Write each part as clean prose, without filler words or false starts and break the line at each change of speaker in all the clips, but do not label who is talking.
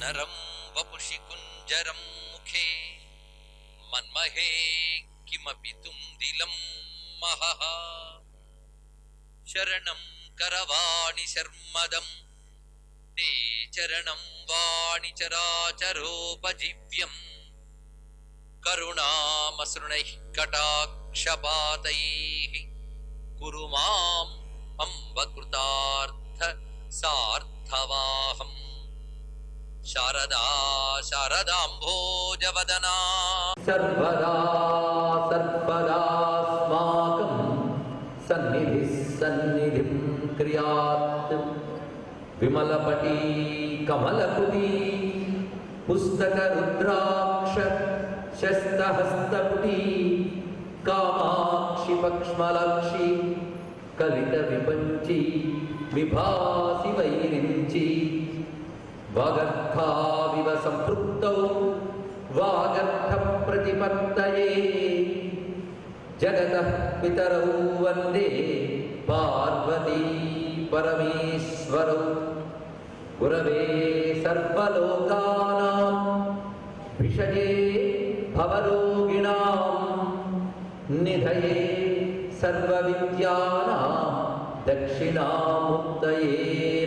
नरं वपुषि कुञ्जरं मुखे मन्महे किमपि तुन्दिलं महः शरणं करवाणि शर्मदं ते चरणं वाणि चराचरोपजीव्यम् करुणामसृणैः कटाक्षपातैः कुरु माम् अम्ब कृतार्थ सार्थवाहम् शारदा शारदाम्भोजवदना
सर्वदा सर्वदास्माकं सन्निधिः सन्निधिं क्रियात् विमलपटी कमलकुटी पुस्तकरुद्राक्ष शस्तहस्तपुटी कामाक्षि पक्ष्मलाक्षि कलितविपञ्ची विभासि वैरिञ्ची वागर्थाविव सम्पृक्तौ वागर्थप्रतिपत्तये जगतः पितरौ वन्दे पार्वती परमेश्वरौ गुरवे सर्वलोकानां भिषजे भवरोगिणां निधये सर्वविद्यानां दक्षिणामुक्तये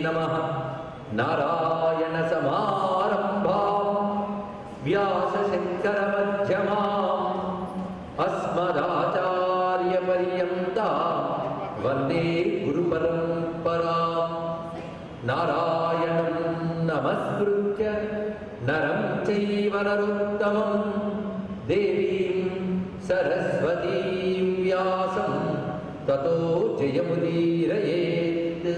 नमः। नारायण समारंभां व्यासशङ्करमध्यमाम् अस्मदाचार्यपर्यन्तां वन्दे गुरुपरम्पराम्। नारायणं नमस्कृत्य नरं चैव नरोत्तमं देवीं सरस्वतीं व्यासं ततो जयमुदीरयेत्।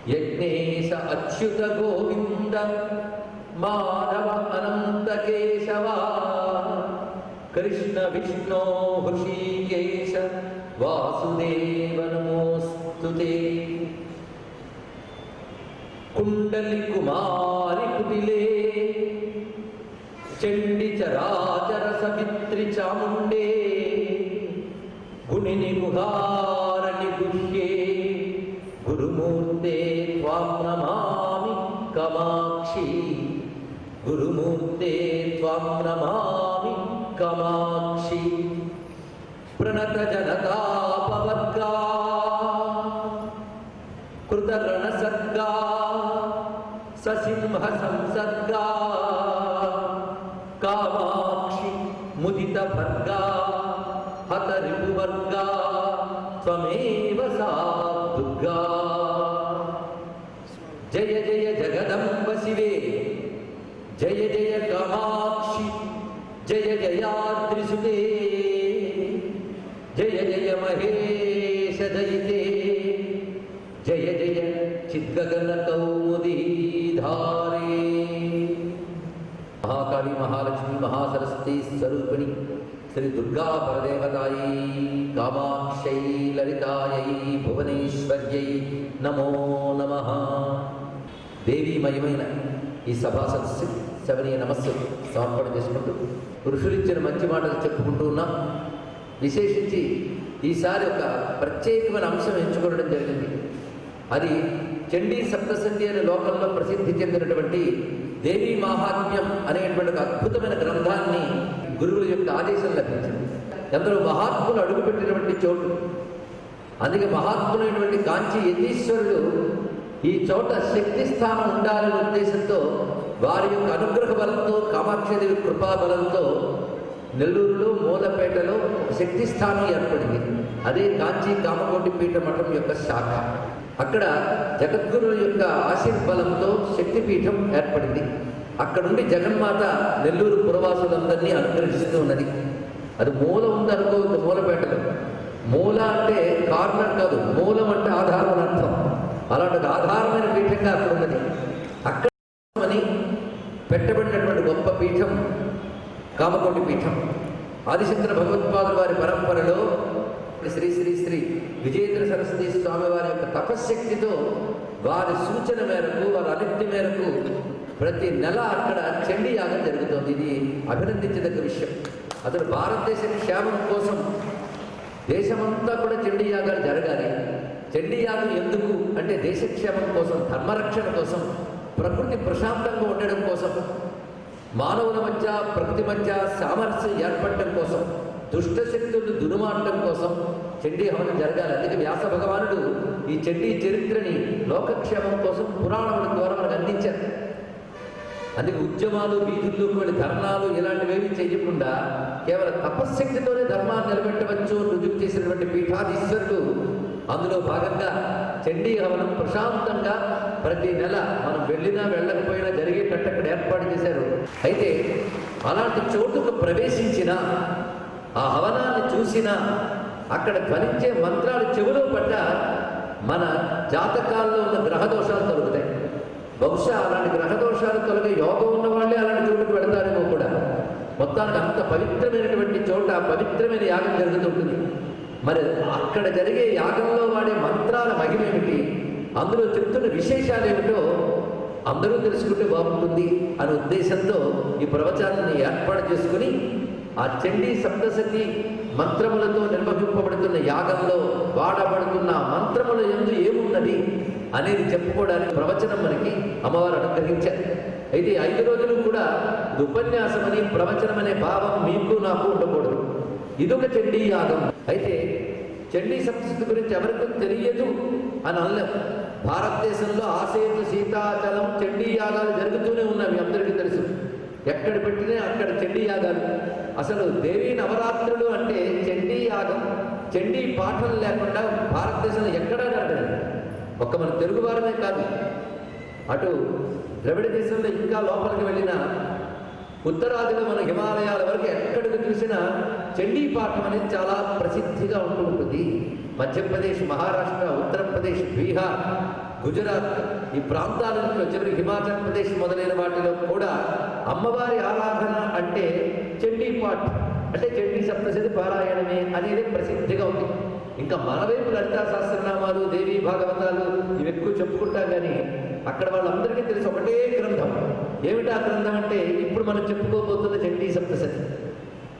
यज्ञेश अच्युत गोविंद माधव अनंत केशवा कृष्ण विष्णु हृषीकेश वासुदेव नमोस्तुते। कुंडली कुमारी कुटिले चंडी चराचर सवित्री चामुंडे गुणिनि गुहारणि गुह्ये गुरुमूर्ते त्वां नमामि कामाक्षी गुरुमूर्ते त्वां नमामि कामाक्षी। प्रणत जनतापवर्गा कृतरणसर्गा ससिंह संसर्गा कामाक्षी मुदित भर्गा हतरिपुवर्गा त्वमेव सा दुर्गा। जय जय जगदम्ब शिवे जय जय कामाक्षि जय जयाद्रिसुते जय जय महेश दयिते जय जय चिद्गगन कौमुदी धारे। महाकाली महालक्ष्मी महासरस्वती स्वरूपिणी श्री दुर्गा परदेवतायै कामाक्षै ललितायै भुवनेश्वर्यै नमो नमः। దేవీమయమైన ఈ సభా సదస్సు శవనీయ నమస్సు సమర్పణ చేసుకుంటూ పురుషులిచ్చిన మంచి మాటలు చెప్పుకుంటూ ఉన్నాం. విశేషించి ఈసారి ఒక ప్రత్యేకమైన అంశం ఎంచుకోవడం జరిగింది. అది చండీ సప్తసతి అనే లోకంలో ప్రసిద్ధి చెందినటువంటి దేవీ మహాత్మ్యం అనేటువంటి ఒక అద్భుతమైన గ్రంథాన్ని గురువుల యొక్క ఆదేశం లభించింది. ఎందరో మహాత్ములు అడుగుపెట్టినటువంటి చోటు. అందుకే మహాత్ములైనటువంటి కాంచీ యతీశ్వరుడు ఈ చోట శక్తి స్థానం ఉండాలనే ఉద్దేశంతో వారి యొక్క అనుగ్రహ బలంతో కామాక్షిదేవి కృపాబలంతో నెల్లూరులో మూలపేటలో శక్తి స్థానం ఏర్పడింది. అదే కాంచీ కామకోటి పీఠ మఠం యొక్క శాఖ. అక్కడ జగద్గురువుల యొక్క ఆశీర్బలంతో శక్తిపీఠం ఏర్పడింది. అక్కడ నుండి జగన్మాత నెల్లూరు పురవాసులందరినీ అనుగ్రహిస్తూ ఉన్నది. అది మూల ఉందనుకోవద్దు. మూలపేటలో మూల అంటే కార్నర్ కాదు, మూలం అంటే ఆధారం అని అర్థం. అలాంటి ఆధారమైన పీఠంగా అక్కడ ఉన్నది. అక్కడ అని పెట్టబడినటువంటి గొప్ప పీఠం కామకోటి పీఠం. ఆదిశంకర భగవత్పాదుల వారి పరంపరలో శ్రీ శ్రీ శ్రీ విజయేంద్ర సరస్వతి స్వామి వారి యొక్క తపశ్శక్తితో వారి సూచన మేరకు వారి అనుజ్ఞ మేరకు ప్రతి నెల అక్కడ చండీ యాగం జరుగుతోంది. ఇది అభినందించదగ్గ విషయం. అతను భారతదేశ క్షేమం కోసం దేశమంతా కూడా చండీ యాగాలు జరగాలి. చండీ యాగం ఎందుకు అంటే దేశక్షేమం కోసం, ధర్మరక్షణ కోసం, ప్రకృతి ప్రశాంతంగా ఉండడం కోసం, మానవుల మధ్య ప్రకృతి మధ్య సామరస్యం ఏర్పడటం కోసం, దుష్ట శక్తులను దునుమాడటం కోసం చండీ హవనం జరగాలి. అందుకే వ్యాస భగవానుడు ఈ చండీ చరిత్రని లోకక్షేమం కోసం పురాణముల ద్వారా మనకు అందించారు. అందుకే ఉద్యమాలు, వీధుల్లోకి వెళ్ళి ధర్నాలు ఇలాంటివేవి చేయకుండా కేవలం తపశ్శక్తితోనే ధర్మాన్ని నిలబెట్టవచ్చు రుజువు చేసినటువంటి పీఠాధీశ్వరులు అందులో భాగంగా చండీ హవనం ప్రశాంతంగా ప్రతి నెల మనం వెళ్ళినా వెళ్ళకపోయినా జరిగేటట్టు అక్కడ ఏర్పాటు చేశారు. అయితే అలాంటి చోటుకు ప్రవేశించిన, ఆ హవనాన్ని చూసినా, అక్కడ ధ్వనించే మంత్రాలు చెవిలో పడ్డ మన జాతకాల్లో ఉన్న గ్రహదోషాలు తొలగుతాయి. బహుశా అలాంటి గ్రహదోషాలు తొలగే యోగం ఉన్న వాళ్ళే అలాంటి చోటుకు వెళతారేమో కూడా. మొత్తానికి అంత పవిత్రమైనటువంటి చోట పవిత్రమైన యాగం జరుగుతుంటుంది. మరి అక్కడ జరిగే యాగంలో వాడే మంత్రాల మహిమేమిటి, అందులో చెప్తున్న విశేషాలు ఏమిటో అందరూ తెలుసుకుంటే బాగుంటుంది అనే ఉద్దేశంతో ఈ ప్రవచనాన్ని ఏర్పాటు చేసుకుని ఆ చండీ సప్తశతి మంత్రములతో నిర్వహింపబడుతున్న యాగంలో వాడబడుతున్న మంత్రముల యందు ఏమున్నది అనేది చెప్పుకోవడానికి ప్రవచనం మనకి అమ్మవారు అనుగ్రహించారు. అయితే 5 రోజులు కూడా ఇది ఉపన్యాసం అని, ప్రవచనం అనే భావం మీకు నాకు ఉండకూడదు. ఇదొక చండీ యాగం. అయితే చండీ సప్తశతి గురించి ఎవరికి తెలియదు అని అనలేం. భారతదేశంలో ఆసేతు, సీతాచలం చండీ యాగాలు జరుగుతూనే ఉన్నాయి, మీ అందరికీ తెలుసు. ఎక్కడ పెట్టినా అక్కడ చండీ యాగాలు. అసలు దేవీ నవరాత్రులు అంటే చండీ యాగం, చండీ పాఠం లేకుండా భారతదేశంలో ఎక్కడా జరగదు. ఒక్క మన తెలుగు వారమే కాదు, అటు ద్రవిడ దేశంలో ఇంకా లోపలికి వెళ్ళిన ఉత్తరాదిలో మన హిమాలయాల వరకు ఎక్కడికి చూసినా చండీ పాఠం అనేది చాలా ప్రసిద్ధిగా ఉంటూ ఉంటుంది. మధ్యప్రదేశ్, మహారాష్ట్ర, ఉత్తరప్రదేశ్, బీహార్, గుజరాత్ ఈ ప్రాంతాలలో, చివరి హిమాచల్ ప్రదేశ్ మొదలైన వాటిలో కూడా అమ్మవారి ఆరాధన అంటే చండీ పాఠ్ అంటే చండీ సప్తశతి పారాయణమే అనేది ప్రసిద్ధిగా ఉంది. ఇంకా మన వైపు లలితా సహస్రనామాలు, దేవీ భాగవతాలు ఇవి ఎక్కువ చెప్పుకుంటాం, కానీ అక్కడ వాళ్ళందరికీ తెలిసి ఒకటే గ్రంథం. ఏమిటా గ్రంథం అంటే ఇప్పుడు మనం చెప్పుకోబోతున్న చండీ సప్తశతి.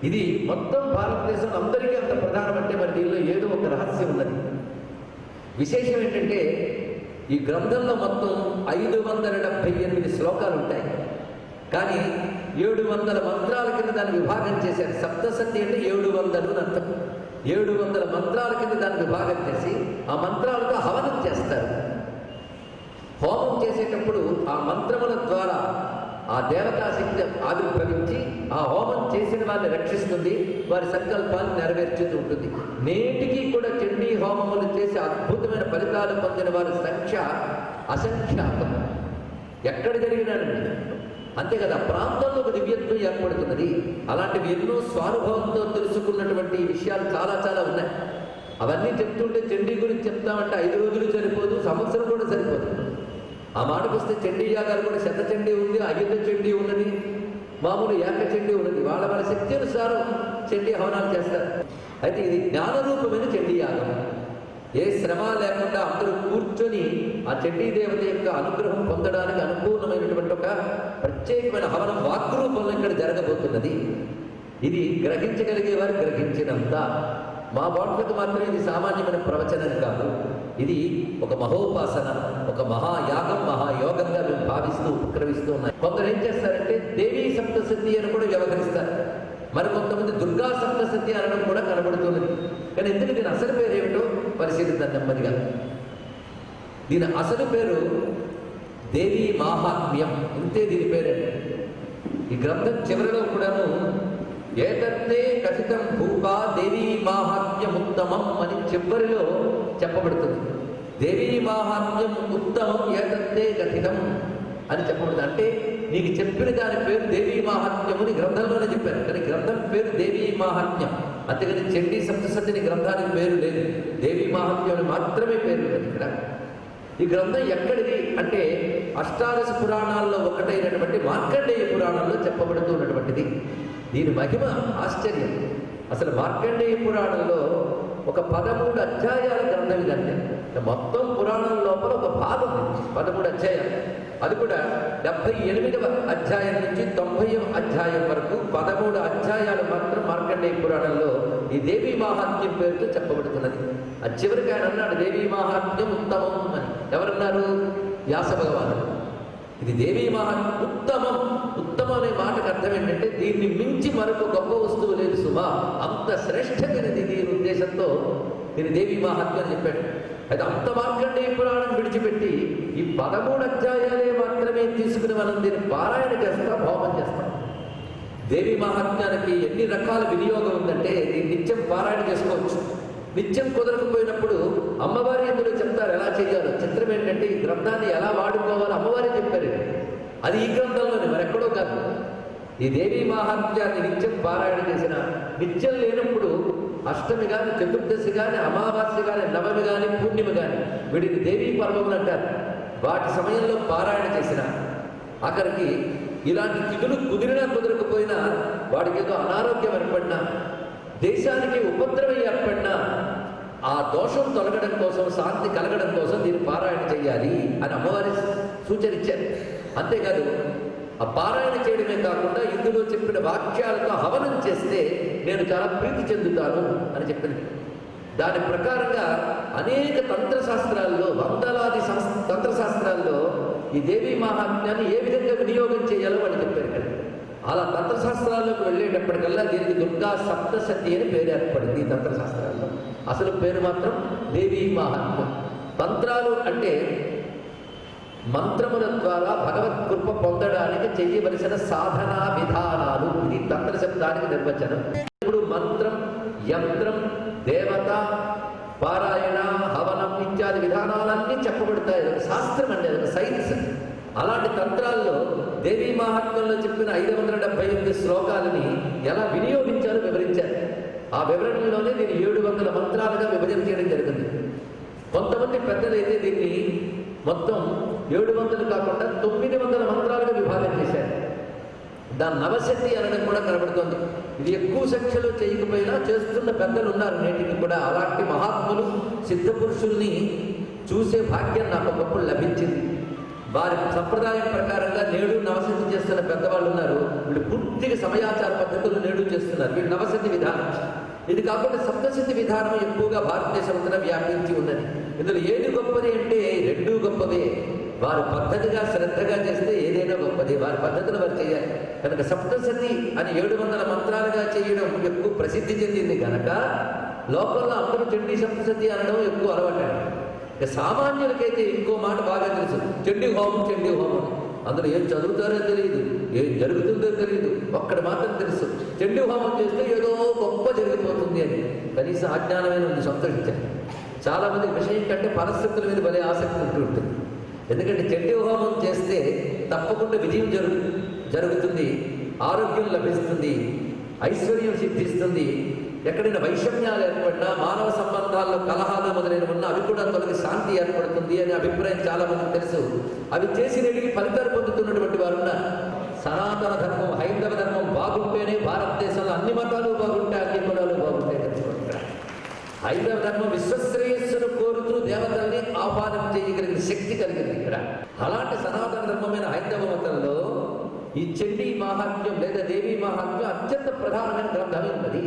ఇది మొత్తం భారతదేశంలో అందరికీ అంత ప్రధానమంటే మరి దీనిలో ఏదో ఒక రహస్యం ఉన్నది. విశేషం ఏంటంటే ఈ గ్రంథంలో మొత్తం 578 శ్లోకాలు ఉంటాయి, కానీ 700 మంత్రాల కింద దాన్ని విభాగం చేశారు. సప్తశతి అంటే 700 అని అర్థం. 700 మంత్రాల కింద దాన్ని విభాగం చేసి ఆ మంత్రాలతో హవనం చేస్తారు. హోమం చేసేటప్పుడు ఆ మంత్రముల ద్వారా ఆ దేవతా శక్తి ఆవిర్భవించి ఆ హోమం చేసిన వారిని రక్షిస్తుంది, వారి సంకల్పాన్ని నెరవేర్చుతూ ఉంటుంది. నేటికి కూడా చండీ హోమములు చేసి అద్భుతమైన ఫలితాలు పొందిన వారి సంఖ్య అసంఖ్యాకం. ఎక్కడ జరిగినానండి అంతే కదా, ప్రాంతంలో ఒక దివ్యత్వం ఏర్పడుతున్నది. అలాంటివి ఎన్నో స్వానుభవంతో తెలుసుకున్నటువంటి విషయాలు చాలా చాలా ఉన్నాయి. అవన్నీ చెప్తుంటే చండీ గురించి చెప్తామంటే 5 రోజులు సరిపోదు, సంవత్సరం కూడా సరిపోదు. ఆ మాటకు వస్తే చండీ యాగాలు కూడా శతచండీ ఉంది, అయుత చండీ ఉన్నది, మామూలు ఏకచండీ ఉన్నది. వాళ్ళ శక్తి అనుసారం చండీ హవనాలు చేస్తారు. అయితే ఇది జ్ఞానరూపమైన చండీ యాగం. ఏ శ్రమ లేకుండా అందరూ కూర్చొని ఆ చండీ దేవత యొక్క అనుగ్రహం పొందడానికి అనుకూలమైనటువంటి ఒక ప్రత్యేకమైన హవనం వాక్రూపంలో ఇక్కడ జరగబోతున్నది. ఇది గ్రహించగలిగే వారు గ్రహించినంత. మా బాధ్యత మాత్రం ఇది సామాన్యమైన ప్రవచనం కాదు. ఇది ఒక మహోపాసన, ఒక మహాయాగం, మహాయోగంగా మేము భావిస్తూ ఉపక్రమిస్తూ ఉన్నాయి. కొందరు ఏం చేస్తారంటే దేవీ సప్తశతి అని కూడా వ్యవహరిస్తారు, మరి కొంతమంది దుర్గా సప్తశతి అనడం కూడా కనబడుతున్నది. కానీ ఎందుకు దీని అసలు పేరు ఏమిటో పరిశీలిద్దాం నెమ్మదిగా. దీని అసలు పేరు దేవీ మాహాత్మ్యం, ఇంతే దీని పేరండి. ఈ గ్రంథం చివరిలో కూడాను ఏతత్తే కథితం భూపా దేవీ మాహాత్మ్యం ఉత్తమం అని చివరిలో చెప్పబడుతుంది. దేవీ మాహాత్మ్యం ఉత్తమం ఏతత్తే కథితం అని చెప్పబడుతుంది. అంటే నీకు చెప్పిన దాని పేరు దేవీ మాహాత్మ్యం అని గ్రంథంలోనే చెప్పారు, కానీ గ్రంథం పేరు దేవీ మాహాత్మ్యం. అంతేగాని చండీ సప్తశతిని గ్రంథానికి పేరు లేదు, దేవీ మాహాత్మ్యం మాత్రమే పేరు లేదు ఇక్కడ. ఈ గ్రంథం ఎక్కడిది అంటే అష్టాదశ పురాణాల్లో ఒకటైనటువంటి మార్కండేయ పురాణంలో చెప్పబడుతూ ఉన్నటువంటిది. దీని మహిమ ఆశ్చర్యం. అసలు మార్కండేయ పురాణంలో ఒక 13 అధ్యాయాల గ్రంథం ఇదంటే. మొత్తం పురాణం లోపల ఒక భాగం 13 అధ్యాయాలు. అది కూడా 78వ అధ్యాయం నుంచి 90వ అధ్యాయం వరకు 13 అధ్యాయాలు మాత్రం మార్కండేయ పురాణంలో ఈ దేవీ మాహాత్మ్యం పేరుతో చెప్పబడుతున్నది. అది చివరికి ఆయన అన్నాడు దేవీ మాహాత్మ్యం ఉత్తమం అని. ఎవరన్నారు? వ్యాస భగవానుడు. ఇది దేవీ మహాత్మ్యం ఉత్తమం. ఉత్తమం అనే మాటకు అర్థం ఏంటంటే దీన్ని మించి మరొక గొప్ప వస్తువు లేదు సుమా, అంత శ్రేష్టమైనది దీని ఉద్దేశంతో దీని దేవీ మహాత్మ్యం అని చెప్పాడు. అయితే అంత మార్కండేయ పురాణం విడిచిపెట్టి ఈ 13 అధ్యాయాలే మాత్రమే తీసుకుని మనం దీన్ని పారాయణ చేస్తాం, హోమం చేస్తాం. దేవీ మహాత్మ్యానికి ఎన్ని రకాల వినియోగం ఉందంటే దీన్ని నిత్యం పారాయణ చేసుకోవచ్చు. నిత్యం కుదరకపోయినప్పుడు అమ్మవారి ఎందులో చెప్తారు ఎలా చేయాలో. చిత్రం ఏంటంటే ఈ గ్రంథాన్ని ఎలా వాడుకోవాలో అమ్మవారే చెప్పారు. అది ఈ గ్రంథంలోనే, మరెక్కడో కాదు. ఈ దేవీ మహాత్మ్యాన్ని నిత్యం పారాయణ చేసిన, నిత్యం లేనప్పుడు అష్టమి కానీ, చతుర్దశి కానీ, అమావాస్య కానీ, నవమి కానీ, పూర్ణిమ కానీ, వీటిని దేవీ పర్వములు అంటారు. వాటి సమయంలో పారాయణ చేసిన, అక్కడికి ఇలాంటి తిథులు కుదిరినా కుదరకపోయినా, వాడికి ఏదో అనారోగ్యం ఏర్పడినా, దేశానికి ఉపద్రవం ఏర్పడినా, ఆ దోషం తొలగడం కోసం, శాంతి కలగడం కోసం దీన్ని పారాయణ చేయాలి అని అమ్మవారి సూచన ఇచ్చారు. అంతేకాదు ఆ పారాయణ చేయడమే కాకుండా ఇందులో చెప్పిన వాక్యాలతో హవనం చేస్తే నేను చాలా ప్రీతి చెందుతాను అని చెప్పింది. దాని ప్రకారంగా అనేక తంత్రశాస్త్రాల్లో, వందలాది తంత్రశాస్త్రాల్లో ఈ దేవీ మహాత్మ్యాన్ని ఏ విధంగా వినియోగం చేయాలో వాళ్ళు చెప్పారు ఇక్కడ. అలా తంత్రశాస్త్రాల్లోకి వెళ్ళేటప్పటికల్లా దీనికి దుర్గా సప్తశతి అని పేరు ఏర్పడింది. ఈ తంత్రశాస్త్రాల్లో అసలు పేరు మాత్రం దేవీ మహాత్మ్యం. తంత్రాలు అంటే మంత్రముల ద్వారా భగవత్ కృప పొందడానికి చేయవలసిన సాధనా విధానాలు. ఇది తంత్ర శబ్దానికి నిర్వచనం. ఇప్పుడు మంత్రం, యంత్రం, దేవత, పారాయణ, హవనం ఇత్యాది విధానాలన్నీ చెప్పబడతాయి. అదొక శాస్త్రం అండి, అదొక సైన్స్. అలాంటి తంత్రాల్లో దేవీ మహాత్మ్యంలో చెప్పిన 578 శ్లోకాలని ఎలా వినియోగించాలో వివరించారు. ఆ వివరణలోనే దీన్ని 700 మంత్రాలుగా విభజన చేయడం జరిగింది. కొంతమంది పెద్దలైతే దీన్ని మొత్తం 700 కాకుండా 900 మంత్రాలుగా విభాగం చేశారు. దాని నవశక్తి అనడం కూడా కనబడుతుంది. ఇది ఎక్కువ సంఖ్యలో చేయకపోయినా చేస్తున్న పెద్దలు ఉన్నారు నేటికి కూడా. అలాంటి మహాత్ములు, సిద్ధపురుషుల్ని చూసే భాగ్యం నాకు ఒకప్పుడు లభించింది. వారి సంప్రదాయం ప్రకారంగా నేడు నవశక్తి చేస్తున్న పెద్దవాళ్ళు ఉన్నారు. వీళ్ళు పూర్తిగా సమయాచార పద్ధతులు నేడు చేస్తున్నారు. వీళ్ళు నవశక్తి విధానం. ఇది కాకుండా సప్తశతి విధానం ఎక్కువగా భారతదేశం అంతటా వ్యాపించి ఉన్నది. ఇందులో ఏది గొప్పది అంటే రెండూ గొప్పవే. వారు పద్ధతిగా శ్రద్ధగా చేస్తే ఏదైనా గొప్పది. వారి పద్ధతులు వారు చేయాలి కనుక సప్తశతి అని 700 మంత్రాలుగా చేయడం ఎక్కువ ప్రసిద్ధి చెందింది కనుక లోకల్లో అందరూ చండీ సప్తశతి అనడం ఎక్కువ అలవాటు. సామాన్యులకైతే ఇంకో మాట బాగా తెలుసు, చండీ హోమం, చండీ హోమం. అందులో ఏం చదువుతారో తెలియదు, ఏం జరుగుతుందో తెలియదు. ఒక్కటి మాత్రం తెలుసు, చండీ హోమం చేస్తే ఏదో గొప్ప జరిగిపోతుంది అని. కనీసం అజ్ఞానమైన ఉంది, సంతోషించాను. చాలామంది విషయం కంటే పరిస్థితుల మీద భలే ఆసక్తి ఉంటూ ఉంటుంది. ఎందుకంటే చండీ హోమం చేస్తే తప్పకుండా విజయం జరుగుతుంది, ఆరోగ్యం లభిస్తుంది, ఐశ్వర్యం సిద్ధిస్తుంది. ఎక్కడైనా వైషమ్యాలు ఏర్పడినా, మానవ సంబంధాల్లో కలహాలు మొదలైన ఉన్న అవి కూడా తొలగి శాంతి ఏర్పడుతుంది అనే అభిప్రాయం చాలా మందికి తెలుసు. అవి చేసి నెడిగి ఫలితాలు పొందుతున్నటువంటి వారు ఉన్నారు. సనాతన ధర్మం, హైందవ ధర్మం బాగుంటేనే భారతదేశంలో అన్ని మతాలు బాగుంటాయి, అన్ని కులాలు బాగుంటాయి తెలుసుకుంటారు. హైందవ ధర్మం విశ్వశ్రేయస్సును కోరుతూ దేవతల్ని ఆహ్వానం చేయగలిగిన శక్తి కలిగింది ఇక్కడ. అలాంటి సనాతన ధర్మమైన హైందవ మతంలో ఈ చండీ మహాత్మ్యం లేదా దేవీ మహాత్మ్యం అత్యంత ప్రధానమైన గ్రంథమే ఉన్నది.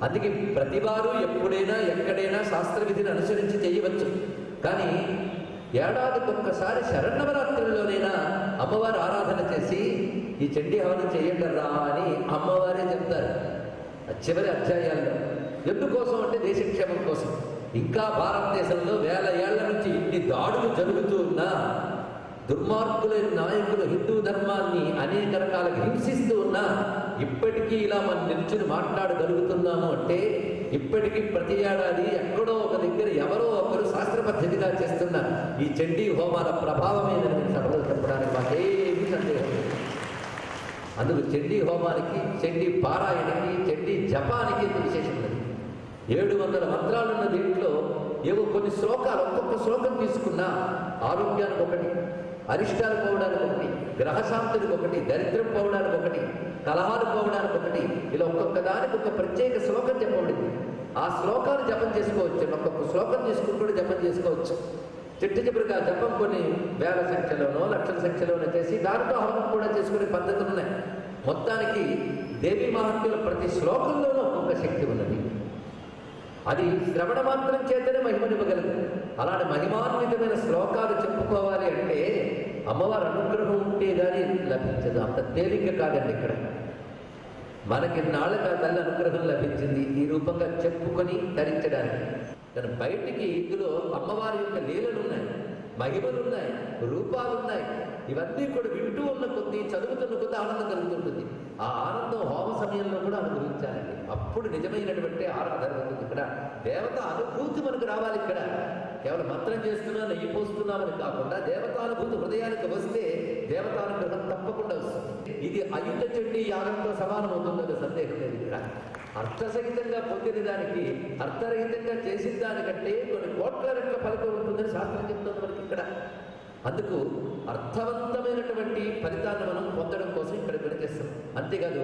అందుకే ప్రతివారు ఎప్పుడైనా ఎక్కడైనా శాస్త్ర విధిని అనుసరించి చేయవచ్చు. కానీ ఏడాదికి ఒక్కసారి శరన్నవరాత్రుల్లోనైనా అమ్మవారి ఆరాధన చేసి ఈ చండీ హవనం చేయండిరా అని అమ్మవారే చెప్తారు చివరి అధ్యాయాల్లో. ఎందుకోసం అంటే దేశక్షేమం కోసం. ఇంకా భారతదేశంలో వేల ఏళ్ల నుంచి ఇన్ని దాడులు జరుగుతూ ఉన్నా, దుర్మార్గులైన నాయకులు హిందూ ధర్మాన్ని అనేక రకాలుగా హింసిస్తూ ఉన్నా ఇప్పటికీ ఇలా మనం నిల్చుని మాట్లాడగలుగుతున్నాము అంటే ఇప్పటికీ ప్రతి ఏడాది ఎక్కడో ఒక దగ్గర ఎవరో ఒకరు శాస్త్ర పద్ధతిగా చేస్తున్న ఈ చండీ హోమాల ప్రభావమేనని సభలో చెప్పడానికి మాకేమీ సందేహం లేదు. అందుకు చండీ హోమానికి, చండీ పారాయణకి, చండీ జపానికి ఎంత విశేషం ఉన్నది. 700 మంత్రాలున్న దీంట్లో ఏవో కొన్ని శ్లోకాలు, ఒక్కొక్క శ్లోకం తీసుకున్నా ఆరోగ్యానికి ఒకటి, అరిష్టాలు పోవడానికి ఒకటి, గ్రహశాంతులకు ఒకటి, దరిద్రం పోవడానికి ఒకటి, కలహాలు పోవడానికి ఒకటి, ఇలా ఒక్కొక్క దానికి ఒక ప్రత్యేక శ్లోకం చెప్పబడింది. ఆ శ్లోకాలు జపం చేసుకోవచ్చు. ఒక్కొక్క శ్లోకం తీసుకుంటూ జపం చేసుకోవచ్చు. చిట్ట చివరికి ఆ జపం కొన్ని వేల సంఖ్యలోనో లక్షల సంఖ్యలోనో చేసి దానితో హవనం కూడా చేసుకునే పద్ధతులు ఉన్నాయి. మొత్తానికి దేవీ మహాత్మ్యుల ప్రతి శ్లోకంలోనూ ఒక్కొక్క శక్తి ఉన్నది. అది శ్రవణ మాత్రం చేతనే మహిమనివ్వగలదు. అలాంటి మహిమాన్వితమైన శ్లోకాలు చెప్పుకోవాలి అంటే అమ్మవారి అనుగ్రహం ఉంటే కానీ లభించదు. అంత తేలిక కాదండి. ఇక్కడ మనకి నాళ్ళకి ఆ తల్లి అనుగ్రహం లభించింది ఈ రూపంగా చెప్పుకొని ధరించడానికి. కానీ బయటికి ఇందులో అమ్మవారి యొక్క లీలలు ఉన్నాయి, మహిమలు ఉన్నాయి, రూపాలు ఉన్నాయి. ఇవన్నీ కూడా వింటూ ఉన్న కొద్దీ, చదువుతున్న కొద్దీ ఆనందం కలుగుతుంటుంది. ఆ ఆనందం హోమ సమయంలో కూడా అనుభవించాలండి. అప్పుడు నిజమైనటువంటి ఆరాధన అవుతుంది. ఇక్కడ దేవత అనుభూతి మనకు రావాలి. ఇక్కడ కేవలం మంత్రం చేస్తున్నా, నెయ్యి పోస్తున్నామని కాకుండా దేవతానుభూతి హృదయానికి వస్తే దేవతానుగ్రహం తప్పకుండా వస్తుంది. ఇది అయుత చెండి యాగంతో సమానం అవుతుందో సందేహం లేదు. ఇక్కడ అర్థసహితంగా పొందిన దానికి అర్థరహితంగా చేసిన దానికంటే కొన్ని కోట్ల రెట్ల ఫలితం ఉంటుందని శాస్త్రం చెప్తుంది మనకి ఇక్కడ. అందుకు అర్థవంతమైనటువంటి ఫలితాన్ని మనం పొందడం కోసం ఇక్కడ వినిచేస్తాం. అంతేకాదు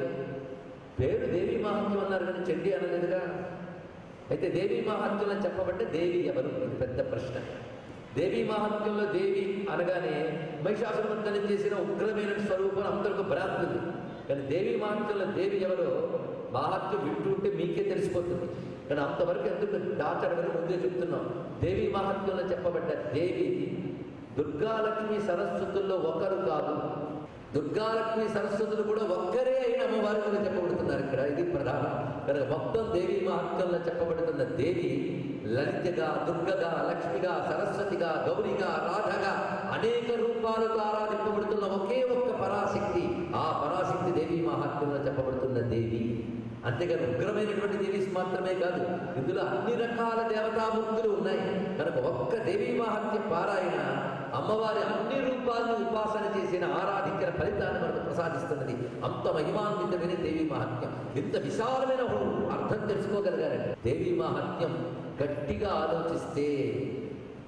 పేరు దేవీ మహాత్మ్యం అన్నారు కానీ చెండి అనలేదుగా. అయితే దేవీ మహాత్మ్యంలో చెప్పబట్టే దేవి ఎవరు? ఇది పెద్ద ప్రశ్న. దేవీ మహాత్మ్యంలో దేవి అనగానే మహిషాసురమర్దనం చేసిన ఉగ్రమైన స్వరూపం అందరికీ భ్రాంతి ఉంది. కానీ దేవీ మహాత్మ్యంలో దేవి ఎవరో మహాత్మ్యం వింటుంటే మీకే తెలిసిపోతుంది. కానీ అంతవరకు ఎందుకు దాచడమని ముందే చెప్తున్నాం. దేవీ మహాత్మ్యంలో చెప్పబడ్డ దేవి దుర్గాలక్ష్మి సరస్వతుల్లో ఒకరు కాదు. దుర్గాలక్ష్మి సరస్వతులు కూడా ఒక్కరే అయిన అమ్మవారిగా చెప్పబడుతున్నారు ఇక్కడ. ఇది ప్రధానం. కనుక మొత్తం దేవీ మహాత్మ్యంలో చెప్పబడుతున్న దేవి లలితగా, దుర్గగా, లక్ష్మిగా, సరస్వతిగా, గౌరిగా, రాధగా అనేక రూపాలతో ఆరాధింపబడుతున్న ఒకే ఒక్క పరాశక్తి. ఆ పరాశక్తి దేవీ మహాత్మ్యంలో చెప్పబడుతున్న దేవి. అంతేగాని ఉగ్రమైనటువంటి దేవీస్ మాత్రమే కాదు, ఇందులో అన్ని రకాల దేవతామూర్తులు ఉన్నాయి. కనుక ఒక్క దేవీ మహాత్మ్య పారాయణ అమ్మవారి అన్ని రూపాలను ఉపాసన చేసిన, ఆరాధించిన ఫలితాన్ని మనకు ప్రసాదిస్తున్నది. అంత మహిమాన్వితమైన దేవీ మహాత్మ్యం. ఇంత విశాలమైన అర్థం తెలుసుకోగలిగారండి. దేవీ మహాత్మ్యం గట్టిగా ఆలోచిస్తే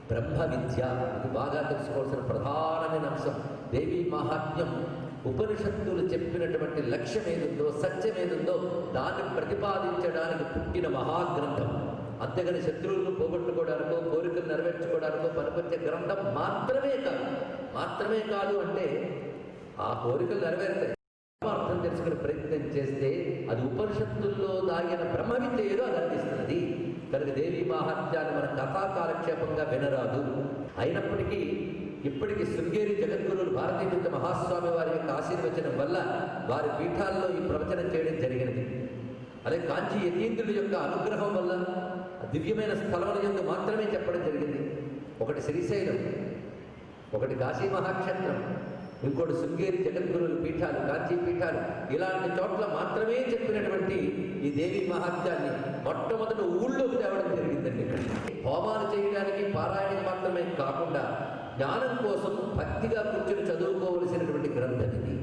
బ్రహ్మ విద్య, ఇది బాగా తెలుసుకోవాల్సిన ప్రధానమైన అంశం. దేవీ మహాత్మ్యం ఉపనిషత్తులు చెప్పినటువంటి లక్ష్యం ఏదుందో, సత్యం ఏదుందో దాన్ని ప్రతిపాదించడానికి పుట్టిన మహాగ్రంథం. అంతేగాని శత్రువులను పోగొట్టుకోవడానికో, కోరికలు నెరవేర్చుకోవడానికో పనికొచ్చే గ్రంథం మాత్రమే కాదు అంటే ఆ కోరికలు నెరవేరుతాయి. అర్థం తెలుసుకునే ప్రయత్నం చేస్తే అది ఉపనిషత్తుల్లో దాగిన బ్రహ్మ విద్య ఏదో అది అందిస్తున్నది. కనుక దేవీ మహాత్మ్యాన్ని మన కథా కాలక్షేపంగా వినరాదు. అయినప్పటికీ ఇప్పటికీ శృంగేరి జగద్గురువులు భారతీయ మహాస్వామి వారి యొక్క ఆశీర్వచనం వల్ల వారి పీఠాల్లో ఈ ప్రవచనం చేయడం జరిగినది. అలాగే కాంచీ యతీంద్రుడి యొక్క అనుగ్రహం వల్ల దివ్యమైన స్థలముల యందు మాత్రమే చెప్పడం జరిగింది. ఒకటి శ్రీశైలం, ఒకటి కాశీ మహాక్షేత్రం, ఇంకోటి శృంగేరి జగద్గురువుల పీఠాలు, కాంచీ పీఠాలు, ఇలాంటి చోట్ల మాత్రమే చెప్పినటువంటి ఈ దేవీ మహాత్మ్యాన్ని మొట్టమొదటి ఊళ్ళోకి తేవడం జరిగిందండి. ఇక్కడ హోమాలు చేయడానికి, పారాయణకి మాత్రమే కాకుండా జ్ఞానం కోసం భక్తిగా కూర్చొని చదువుకోవలసినటువంటి గ్రంథం ఇది.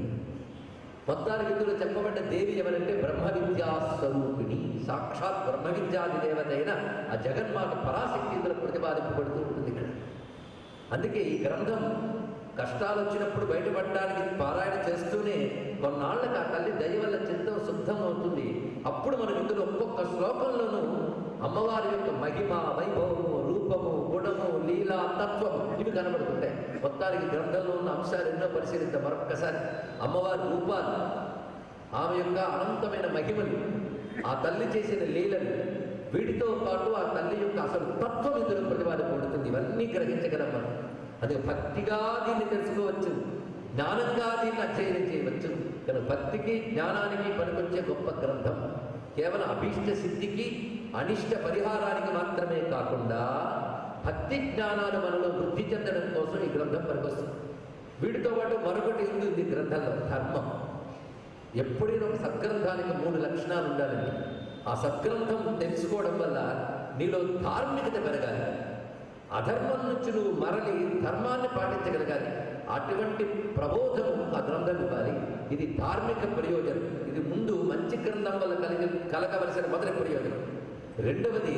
మొత్తానికి ఇందులో చెప్పబడ్డ దేవి ఎవరంటే బ్రహ్మ విద్యా స్వరూపిణి, సాక్షాత్ బ్రహ్మ విద్యాది దేవత అయిన ఆ జగన్మాత పరాశక్తి ఇందులో ప్రతిపాదింపబడుతూ ఉంటుంది ఇక్కడ. అందుకే ఈ గ్రంథం కష్టాలు వచ్చినప్పుడు బయటపడడానికి పారాయణ చేస్తూనే కొన్నాళ్ళకి ఆ తల్లి దయ వల్ల చిత్తం శుద్ధం అవుతుంది. అప్పుడు మనం ఇందులో ఒక్కొక్క శ్లోకంలోనూ అమ్మవారి యొక్క మహిమ, వైభవము, రూపము, గుణము, లీల, తత్వము ఇవి కనబడుతుంటాయి. మొత్తానికి గ్రంథంలో ఉన్న అంశాలు ఎన్నో పరిశీలిద్దాం మరొక్కసారి. అమ్మవారి రూపాలు, ఆమె యొక్క అనంతమైన మహిమలు, ఆ తల్లి చేసిన లీలలు, వీటితో పాటు ఆ తల్లి యొక్క అసలు తత్వం ఇందులో ప్రతిపాదింపబడుతుంది. ఇవన్నీ గ్రహించగలం మనం. అదే భక్తిగా దీన్ని తెలుసుకోవచ్చు, జ్ఞానంగా దీన్ని అధ్యయనం చేయవచ్చు. కనుక భక్తికి, జ్ఞానానికి పనికొచ్చే గొప్ప గ్రంథం. కేవలం అభీష్ట సిద్ధికి, అనిష్ట పరిహారానికి మాత్రమే కాకుండా భక్తి జ్ఞానాలు మనలో వృద్ధి చెందడం కోసం ఈ గ్రంథం పనికొస్తుంది. వీటితో పాటు మరొకటి ఉంది గ్రంథంలో, ధర్మం. ఎప్పుడైనా ఒక సద్గ్రంథానికి 3 లక్షణాలు ఉండాలండి. ఆ సద్గ్రంథం తెలుసుకోవడం వల్ల నీలో ధార్మికత పెరగాలి. అధర్మం నుంచి నువ్వు మరలి ధర్మాన్ని పాటించగలగాలి. అటువంటి ప్రబోధము ఆ గ్రంథం ఇవ్వాలి. ఇది ధార్మిక ప్రయోజనం. ఇది ముందు మంచి గ్రంథం వల్ల కలగవలసిన మొదటి ప్రయోజనం. రెండవది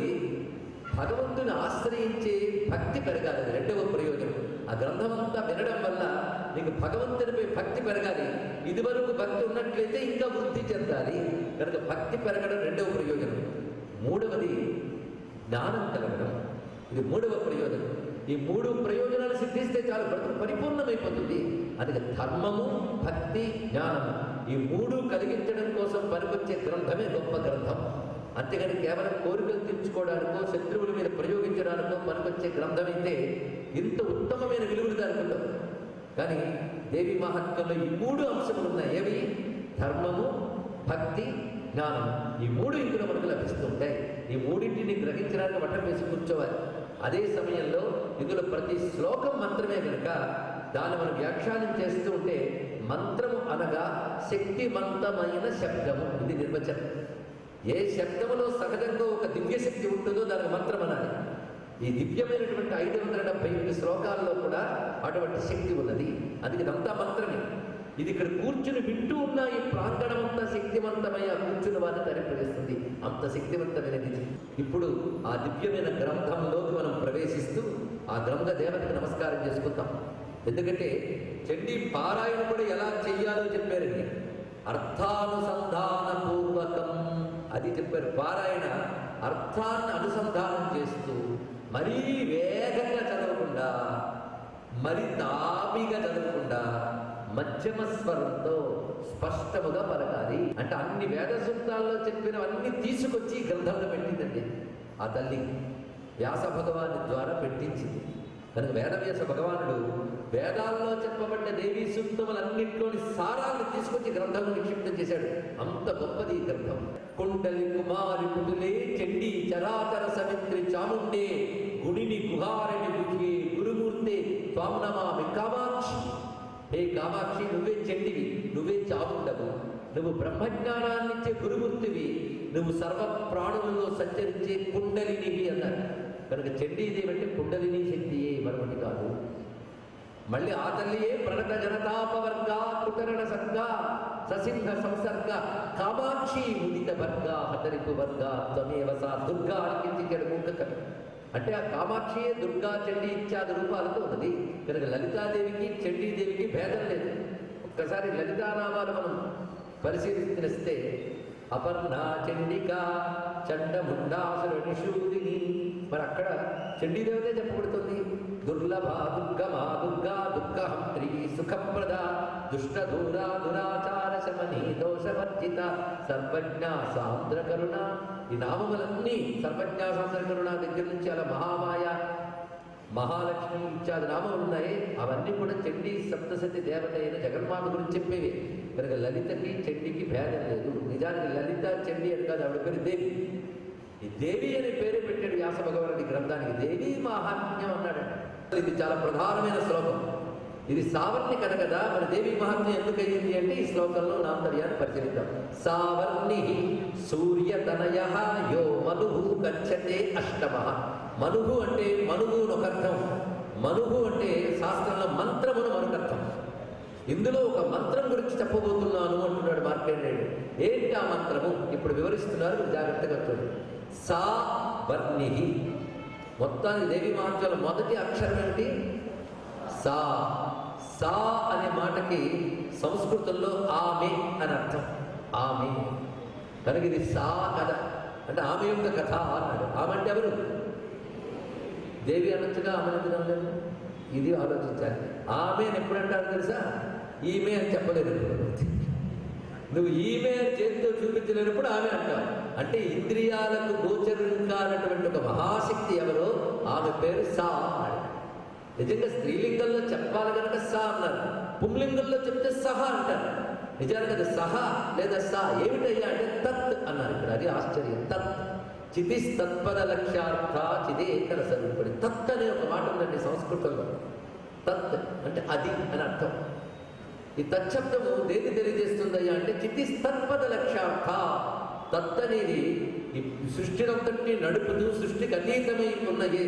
భగవంతుని ఆశ్రయించే భక్తి పెరగాలి. అది రెండవ ప్రయోజనం. ఆ గ్రంథం అంతా వినడం వల్ల నీకు భగవంతునిపై భక్తి పెరగాలి. ఇదివరకు భక్తి ఉన్నట్లయితే ఇంకా వృద్ధి చెందాలి. కనుక భక్తి పెరగడం రెండవ ప్రయోజనం. మూడవది జ్ఞానం కలగడం. ఇది మూడవ ప్రయోజనం. ఈ 3 ప్రయోజనాలు సిద్ధిస్తే చాలు, బ్రతుకు పరిపూర్ణమైపోతుంది. అందుకే ధర్మము, భక్తి, జ్ఞానము ఈ 3 కలిగించడం కోసం పనికొచ్చే గ్రంథమే గొప్ప గ్రంథం. అంతేగాని కేవలం కోరికలు తీర్చుకోవడానికో, శత్రువుల మీద ప్రయోగించడానికో పనికొచ్చే గ్రంథం అయితే ఇంత ఉత్తమమైన విలువలు దానికి ఉండవు. కానీ దేవి మహాత్మ్యంలో ఈ 3 అంశములు ఉన్నాయి. ఏవి? ధర్మము, భక్తి, జ్ఞానం. ఈ 3 ఇందులో మనకు లభిస్తూ ఉంటాయి. ఈ 3ంటిని గ్రహించడానికి వటం వేసి కూర్చోవాలి. అదే సమయంలో ఇందులో ప్రతి శ్లోకం మంత్రమే కనుక దాన్ని మనం వ్యాఖ్యానం చేస్తూ ఉంటే మంత్రము అనగా శక్తివంతమైన శబ్దము. ఇది నిర్వచనం. ఏ శబ్దములో సహజంగా ఒక దివ్యశక్తి ఉంటుందో దానికి మంత్రం అనాలి. ఈ దివ్యమైనటువంటి 578 శ్లోకాల్లో కూడా అటువంటి శక్తి ఉన్నది. అందుకే ఇదంతా మంత్రమే. ఇది ఇక్కడ కూర్చుని వింటూ ఉన్న ఈ ప్రాంగణం అంతా శక్తివంతమై ఆ కూర్చుని వారిని తరింపజేస్తుంది. అంత శక్తివంతమైనది. ఇప్పుడు ఆ దివ్యమైన గ్రంథంలోకి మనం ప్రవేశిస్తూ ఆ గ్రంథ దేవతకి నమస్కారం చేసుకుంటాం. ఎందుకంటే చండీ పారాయణ కూడా ఎలా చెయ్యాలో చెప్పారండి. అర్థానుసంధాన పూర్వకం అది చెప్పారు. పారాయణ అర్థాన్ని అనుసంధానం చేస్తూ మరీ వేగంగా చదవకుండా, మరి తాపిగా చదవకుండా మధ్యమ స్వరంతో స్పష్టముగా పలకాలి. అంటే అన్ని వేద సూక్తాల్లో చెప్పినవన్నీ తీసుకొచ్చి గ్రంథంలో పెట్టిందండి ఆ తల్లి. వ్యాస భగవాని ద్వారా పెట్టించింది. కనుక వేదవ్యాస భగవానుడు వేదాల్లో చెప్పబడ్డ దేవీ సూక్తములన్నింటిలోని సారాన్ని తీసుకొచ్చి గ్రంథంలో నిక్షిప్తం చేశాడు. అంత గొప్పది ఈ గ్రంథం. కుండలి కుమారి పుటులే చండీ చరాచర సవిత్రి చాముండే గుడిని గుహారిని గుహి గురుమూర్తి త్వాంనమామి కామాక్షి. హే కామాక్షి, నువ్వే చండివి, నువ్వే చాముండవు, నువ్వు బ్రహ్మజ్ఞానాన్నిచ్చే గురుమూర్తివి, నువ్వు సర్వ ప్రాణులలో సంచరించే కుండలినివి అన్నారు. కనుక చండీదేవి అంటే కుండలిని శక్తియే, మరొకటి కాదు. మళ్ళీ ఆ తల్లియే ప్రణత జనతాపవర్గ కుటరణ సర్గ ససింహ సంసర్గ కామాక్షి ముదిత వర్గ హతరిపు వర్గ త్వమేవ సా దుర్గా అనిపించాడు మూక కవి. అంటే ఆ కామాక్షియే దుర్గా, చండీ ఇత్యాది రూపాలతో ఉన్నది. కనుక లలితాదేవికి చండీదేవికి భేదం లేదు. ఒక్కసారి లలితానామాలు మనం పరిశీలిస్తే అపర్ణ చండిక చండముండాసుర నిషూదిని, మరి అక్కడ చండీదేవతే చెప్పబడుతుంది. దుర్లభ దుర్గమా దుర్గా దుఃఖహంత్రి సుఖప్రద దుష్టధూర దురాచార శమని దోషవర్జిత సర్వజ్ఞ సాంద్ర కరుణ. ఈ నామములన్నీ సర్వజ్ఞ సాంద్ర కరుణ దగ్గర నుంచి అలా మహామాయ, మహాలక్ష్మి ఇత్యాది నామములు ఉన్నాయి. అవన్నీ కూడా చండీ సప్తసతి దేవత అయిన జగన్మాత గురించి చెప్పేవి. కనుక లలితకి చండీకి భేదం లేదు. నిజానికి లలిత చండీ అని కాదు, ఆవిడ పేరు దేవి. ఈ దేవి అనే పేరు పెట్టాడు వ్యాస భగవానుడి గ్రంథానికి. దేవి మహాత్మ్యం అన్నాడు. ఇది చాలా ప్రధానమైన శ్లోకం. ఇది సావర్ణి కథ కదా. మరి దేవి మహాత్మ్యం ఎందుకు అయ్యింది అంటే ఈ శ్లోకంలో నాంతర్యాన్ని పరిశీలిద్దాం. సావర్ణి సూర్యతనయ యో మనుహు గచ్చతే అష్టమ. మనుహు అంటే మనువు ఒక అర్థం. మనుహు అంటే శాస్త్రంలో మంత్రమును మరొకర్థం. ఇందులో ఒక మంత్రం గురించి చెప్పబోతున్నాను అంటున్నాడు మార్కండేయుడు. ఏంటి ఆ మంత్రము? ఇప్పుడు వివరిస్తున్నారు, జాగ్రత్తగా చూడండి. సా వర్ణి. మొత్తానికి దేవి మహాత్మ్యంలో మొదటి అక్షరం ఏంటి? సా. సా అనే మాటకి సంస్కృతంలో ఆమె అని అర్థం. ఆమె. కనుక ఇది సా కథ అంటే ఆమె యొక్క కథ అన్నాడు. ఆమె అంటే ఎవరు? దేవి అనొచ్చుగా, ఆమె ఎందుకు అనలేదు? ఇది ఆలోచించాలి. ఆమె అని ఎప్పుడంటారు తెలుసా? ఈమె అని చెప్పలేదు. నువ్వు ఈమె అని చేతితో చూపించలేనప్పుడు ఆమె అంటావు. అంటే ఇంద్రియాలకు గోచరం కానటువంటి ఒక మహాశక్తి ఎవరో ఆమె పేరు సా అన్నాడు. నిజంగా స్త్రీలింగంలో చెప్పాలి కనుక సా అన్నారు. పుంలింగంలో చెప్తే సహ అంటారు. నిజానికి అది సహ లేదా సా ఏమిటయ్యా అంటే తత్ అన్నారు ఇక్కడ. అది ఆశ్చర్యం. తత్ చితిస్తత్పద లక్ష్యార్థ చిదేకర స్వరూపుడి. తత్ అనే ఒక మాట ఉందండి సంస్కృతంలో. తత్ అంటే అది అని అర్థం. ఈ తచ్చబ్దము దేని తెలియజేస్తుందయ్యా అంటే చితిస్తత్పద లక్ష్యార్థ. తత్ అనేది ఈ సృష్టినంతటినీ నడుపుతూ సృష్టికి అతీతమై ఉన్న ఏ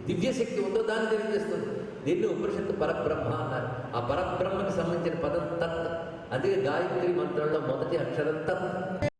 దివ్యశక్తి ఉందో దాన్ని తెలియజేస్తుంది. దీన్ని ఉపనిషత్తు పరబ్రహ్మ అన్నారు. ఆ పరబ్రహ్మకి సంబంధించిన పదం తత్. అదే గాయత్రి మంత్రంలో మొదటి అక్షరం తత్.